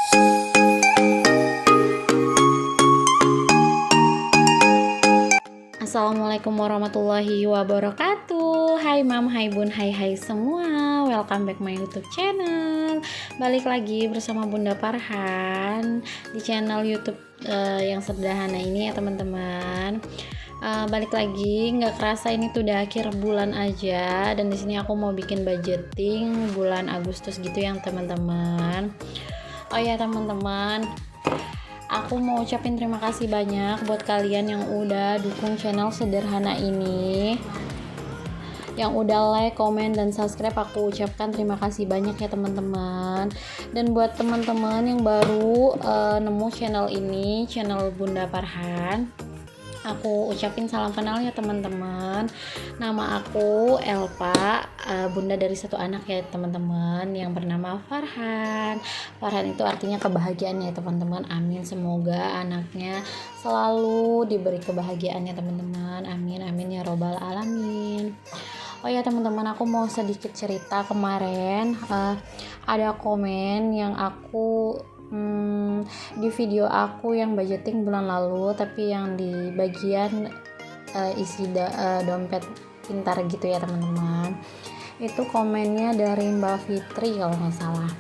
Assalamualaikum warahmatullahi wabarakatuh. Hai mam, hai bun, hai semua. Welcome back my YouTube channel. Balik lagi bersama Bunda Farhan di channel YouTube yang sederhana ini ya teman-teman. Balik lagi, nggak kerasa ini tuh udah akhir bulan aja, dan di sini aku mau bikin budgeting bulan Agustus gitu ya teman-teman. Oh ya teman-teman, aku mau ucapin terima kasih banyak buat kalian yang udah dukung channel sederhana ini, yang udah like, komen, dan subscribe. Aku ucapkan terima kasih banyak ya teman-teman. Dan buat teman-teman yang baru nemu channel ini, channel Bunda Farhan, aku ucapin salam kenal ya teman-teman. Nama aku Elpa, bunda dari satu anak ya teman-teman, yang bernama Farhan. Farhan itu artinya kebahagiaan ya teman-teman. Amin, semoga anaknya selalu diberi kebahagiaan ya teman-teman. Amin amin ya robbal alamin. Oh ya teman-teman, aku mau sedikit cerita. Kemarin ada komen yang aku di video aku yang budgeting bulan lalu, tapi yang di bagian isi dompet pintar gitu ya teman-teman. Itu komennya dari Mbak Fitri kalau nggak salah.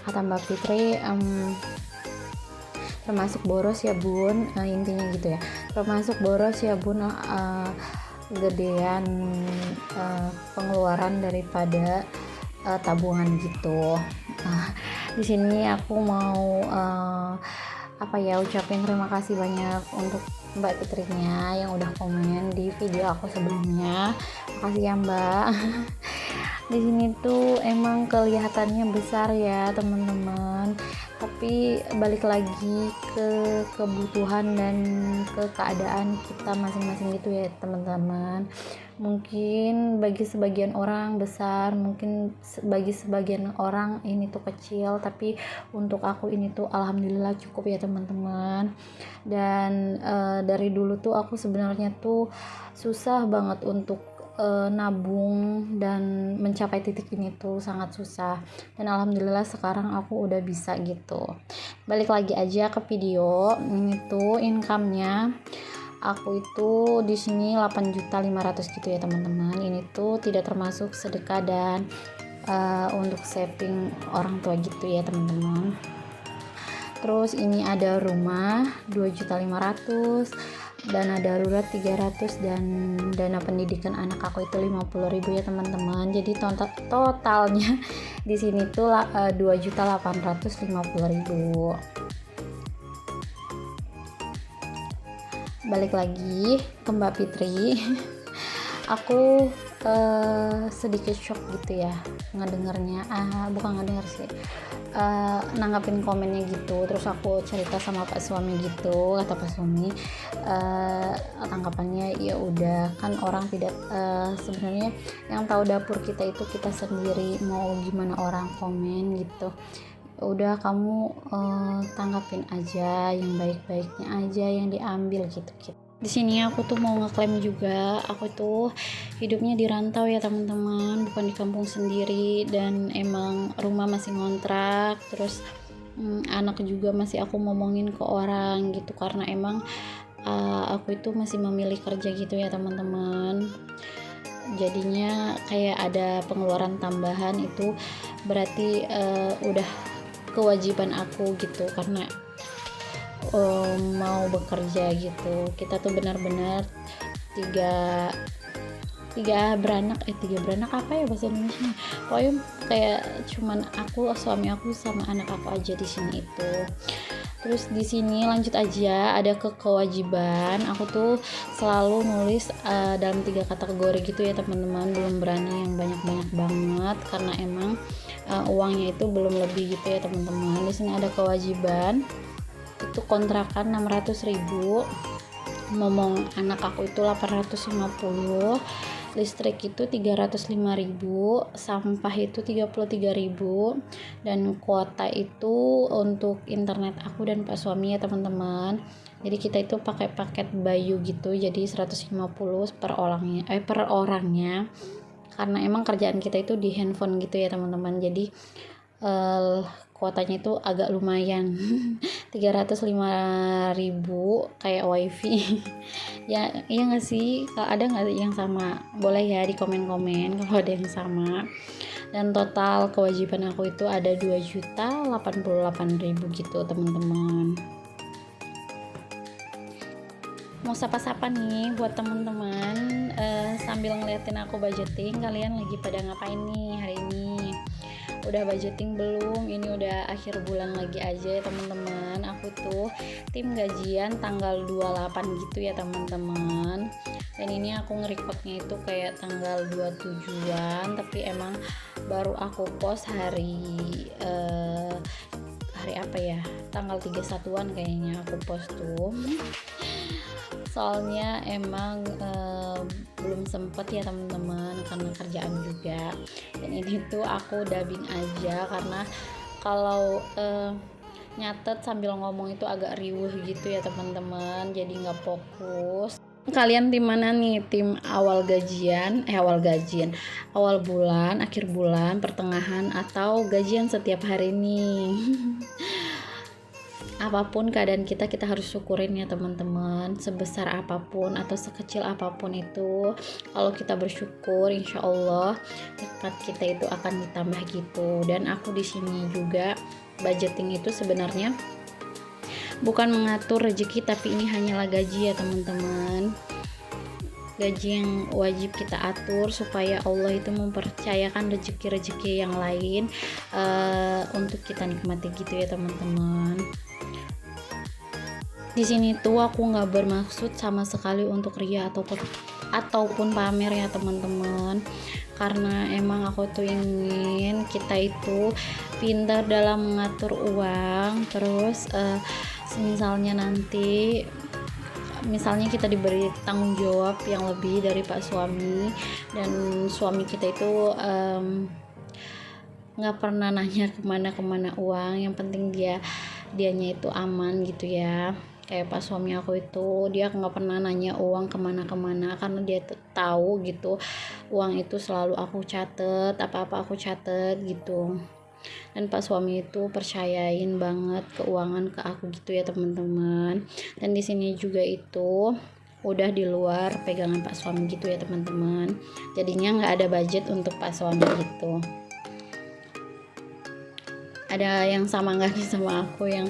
Kata Mbak Fitri, termasuk boros ya bun, intinya gitu ya, termasuk boros ya bun, gedean pengeluaran daripada tabungan gitu. Di sini aku mau ucapin terima kasih banyak untuk Mbak Fitrinya yang udah komen di video aku sebelumnya. Makasih ya Mbak. Di sini tuh emang kelihatannya besar ya teman-teman, tapi balik lagi ke kebutuhan dan ke keadaan kita masing-masing gitu ya teman-teman. Mungkin bagi sebagian orang besar, mungkin bagi sebagian orang ini tuh kecil, tapi untuk aku ini tuh alhamdulillah cukup ya teman-teman. Dan dari dulu tuh aku sebenarnya tuh susah banget untuk nabung dan mencapai titik ini tuh sangat susah, dan alhamdulillah sekarang aku udah bisa gitu. Balik lagi aja ke video ini tuh, income-nya aku itu di sini 8.500.000 gitu ya teman-teman. Ini tuh tidak termasuk sedekah dan untuk saving orang tua gitu ya teman-teman. Terus ini ada rumah 2.500.000, dana darurat 300, dan dana pendidikan anak aku itu 50.000 ya teman-teman. Jadi totalnya di sini tuh 2.850.000. Balik lagi ke Mbak Fitri. Aku sedikit shock gitu ya ngedengernya, bukan ngedenger sih, nanggapin komennya gitu. Terus aku cerita sama Pak suami gitu, kata Pak suami, tanggapannya ya udah kan orang tidak, sebenarnya yang tahu dapur kita itu kita sendiri, mau gimana orang komen gitu. Udah kamu tanggapin aja yang baik-baiknya aja yang diambil gitu. Di sini aku tuh mau ngeklaim juga, aku tuh hidupnya di rantau ya teman-teman, bukan di kampung sendiri, dan emang rumah masih ngontrak. Terus anak juga masih aku ngomongin ke orang gitu, karena emang aku itu masih memilih kerja gitu ya teman-teman. Jadinya kayak ada pengeluaran tambahan, itu berarti udah kewajiban aku gitu, karena mau bekerja gitu. Kita tuh benar-benar tiga beranak apa ya bahasa Indonesia, pokoknya kayak cuman aku, suami aku, sama anak aku aja di sini itu. Terus di sini lanjut aja, ada kewajiban. Aku tuh selalu nulis dalam 3 kategori gitu ya teman-teman, belum berani yang banyak-banyak banget karena emang uangnya itu belum lebih gitu ya teman-teman. Di sini ada kewajiban itu kontrakan 600.000, momong anak aku itu 850, listrik itu 305.000, sampah itu 33.000, dan kuota itu untuk internet aku dan Pak suami ya teman-teman. Jadi kita itu pakai paket Bayu gitu, jadi 150 per orangnya, karena emang kerjaan kita itu di handphone gitu ya teman-teman. Jadi eh, kuotanya itu agak lumayan 305.000 kayak wifi. Ya iya nggak sih, kalau ada nggak yang sama, boleh ya di komen-komen kalau ada yang sama. Dan total kewajiban aku itu ada 2.088.000 gitu teman-teman. Mau sapa-sapa nih buat teman-teman, sambil ngeliatin aku budgeting, kalian lagi pada ngapain nih hari ini? Udah budgeting belum? Ini udah akhir bulan lagi aja ya teman-teman. Aku tuh tim gajian tanggal 28 gitu ya teman-teman. Dan ini aku nge-recordnya itu kayak tanggal 27-an, tapi emang baru aku post hari apa ya? Tanggal 31-an kayaknya aku post tuh. Soalnya emang belum sempet ya teman-teman karena kerjaan juga. Dan ini tuh aku dubbing aja karena kalau nyatet sambil ngomong itu agak riuh gitu ya teman-teman, jadi nggak fokus. Kalian tim mana nih? Tim awal gajian, awal bulan, akhir bulan, pertengahan, atau gajian setiap hari nih? Apapun keadaan kita harus syukurin ya teman-teman, sebesar apapun atau sekecil apapun itu, kalau kita bersyukur insya Allah nikmat kita itu akan ditambah gitu. Dan aku di sini juga budgeting itu sebenarnya bukan mengatur rezeki, tapi ini hanyalah gaji ya teman-teman, gaji yang wajib kita atur supaya Allah itu mempercayakan rezeki-rezeki yang lain untuk kita nikmati gitu ya teman-teman. Di sini tuh aku nggak bermaksud sama sekali untuk ria ataupun pamer ya teman-teman, karena emang aku tuh ingin kita itu pintar dalam mengatur uang. Terus misalnya kita diberi tanggung jawab yang lebih dari Pak suami, dan suami kita itu nggak pernah nanya kemana uang, yang penting dianya itu aman gitu ya. Kayak pas suami aku itu dia nggak pernah nanya uang kemana karena dia tahu gitu uang itu selalu aku catet, apa aku catet gitu. Dan pas suami itu percayain banget keuangan ke aku gitu ya teman-teman. Dan di sini juga itu udah di luar pegangan Pak suami gitu ya teman-teman, jadinya nggak ada budget untuk Pak suami gitu. Ada yang sama nggak nih sama aku yang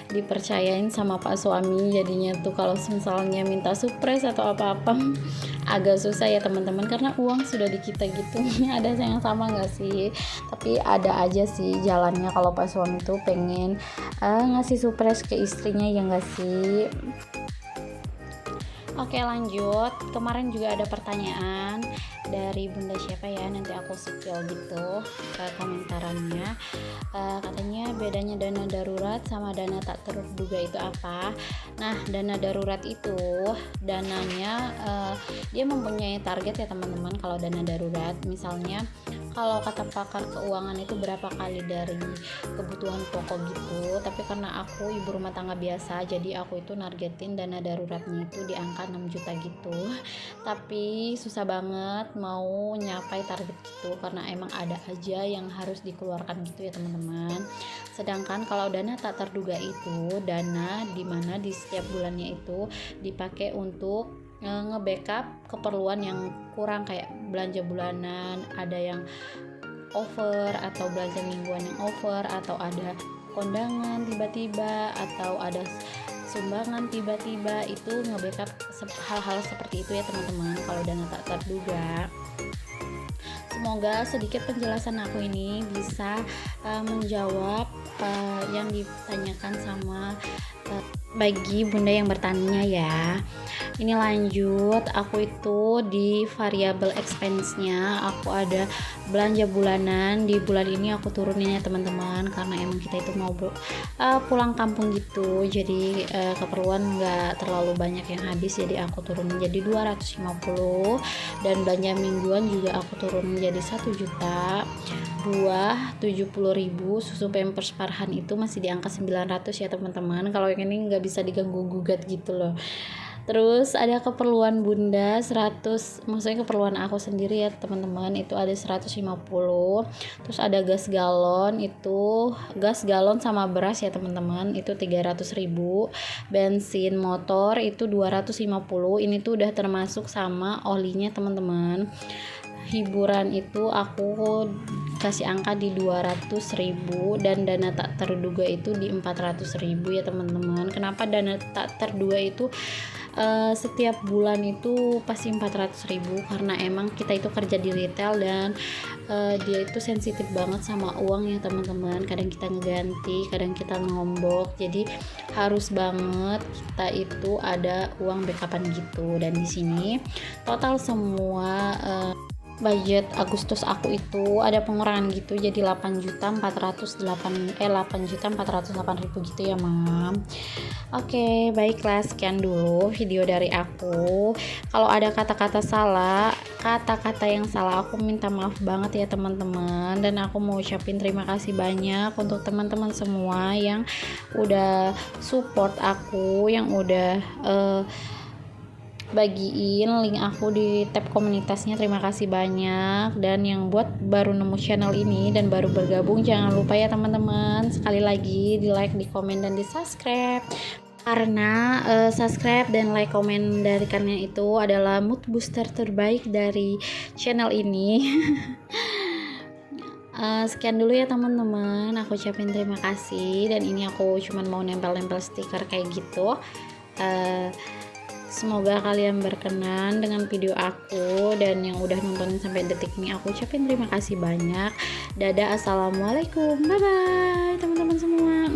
dipercayain sama Pak suami? Jadinya tuh kalau misalnya minta surprise atau apa-apa agak susah ya teman-teman, karena uang sudah di kita gitu. Ada yang sama nggak sih? Tapi ada aja sih jalannya kalau Pak suami tuh pengen ngasih surprise ke istrinya, ya nggak sih? Oke lanjut, kemarin juga ada pertanyaan dari bunda siapa ya, nanti aku spill gitu ke komentarannya. Katanya bedanya dana darurat sama dana tak terduga itu apa? Nah, dana darurat itu dananya dia mempunyai target ya teman-teman. Kalau dana darurat misalnya kalau kata pakar keuangan itu berapa kali dari kebutuhan pokok gitu, tapi karena aku ibu rumah tangga biasa, jadi aku itu nargetin dana daruratnya itu di angka 6 juta gitu. Tapi susah banget mau nyapai target gitu karena emang ada aja yang harus dikeluarkan gitu ya teman-teman. Sedangkan kalau dana tak terduga itu dana dimana di setiap bulannya itu dipakai untuk nge-backup keperluan yang kurang, kayak belanja bulanan ada yang over, atau belanja mingguan yang over, atau ada kondangan tiba-tiba, atau ada sumbangan tiba-tiba, itu nge-backup hal-hal seperti itu ya teman-teman kalau dana tak terduga. Semoga sedikit penjelasan aku ini bisa menjawab yang ditanyakan sama bagi bunda yang bertanya ya. Ini lanjut, aku itu di variable expense-nya aku ada belanja bulanan. Di bulan ini aku turunin ya teman-teman, karena emang kita itu mau pulang kampung gitu, jadi keperluan nggak terlalu banyak yang habis, jadi aku turunin jadi 250. Dan belanja mingguan juga aku turunin jadi 1 juta. Buah 70.000, susu pampers Farhan itu masih di angka 900 ya teman-teman. Kalau yang ini nggak bisa diganggu gugat gitu loh. Terus ada keperluan bunda 100, maksudnya keperluan aku sendiri ya teman-teman, itu ada 150. Terus ada gas galon, itu gas galon sama beras ya teman-teman, itu 300.000. Bensin motor itu 250. Ini tuh udah termasuk sama olinya teman-teman. Hiburan itu aku kasih angka di 200.000, dan dana tak terduga itu di 400.000 ya teman-teman. Kenapa dana tak terduga itu setiap bulan itu pasti 400.000? Karena emang kita itu kerja di retail, dan dia itu sensitif banget sama uang ya teman-teman. Kadang kita ngeganti, kadang kita ngombok, jadi harus banget kita itu ada uang backupan gitu. Dan di sini total semua budget Agustus aku itu ada pengurangan gitu, jadi 8.408.000 gitu ya mam. Oke, baiklah, sekian dulu video dari aku. Kalau ada kata-kata salah, kata-kata yang salah, aku minta maaf banget ya teman-teman. Dan aku mau ucapin terima kasih banyak untuk teman-teman semua yang udah support aku, yang udah bagiin link aku di tab komunitasnya. Terima kasih banyak. Dan yang buat baru nemu channel ini dan baru bergabung, jangan lupa ya teman-teman, sekali lagi di like, di komen, dan di subscribe, karena subscribe dan like komen dari kalian itu adalah mood booster terbaik dari channel ini. Sekian dulu ya teman-teman, aku ucapin terima kasih. Dan ini aku cuman mau nempel-nempel stiker kayak gitu. Semoga kalian berkenan dengan video aku, dan yang udah nontonin sampai detik ini aku ucapin terima kasih banyak. Dadah, assalamualaikum, bye bye teman-teman semua.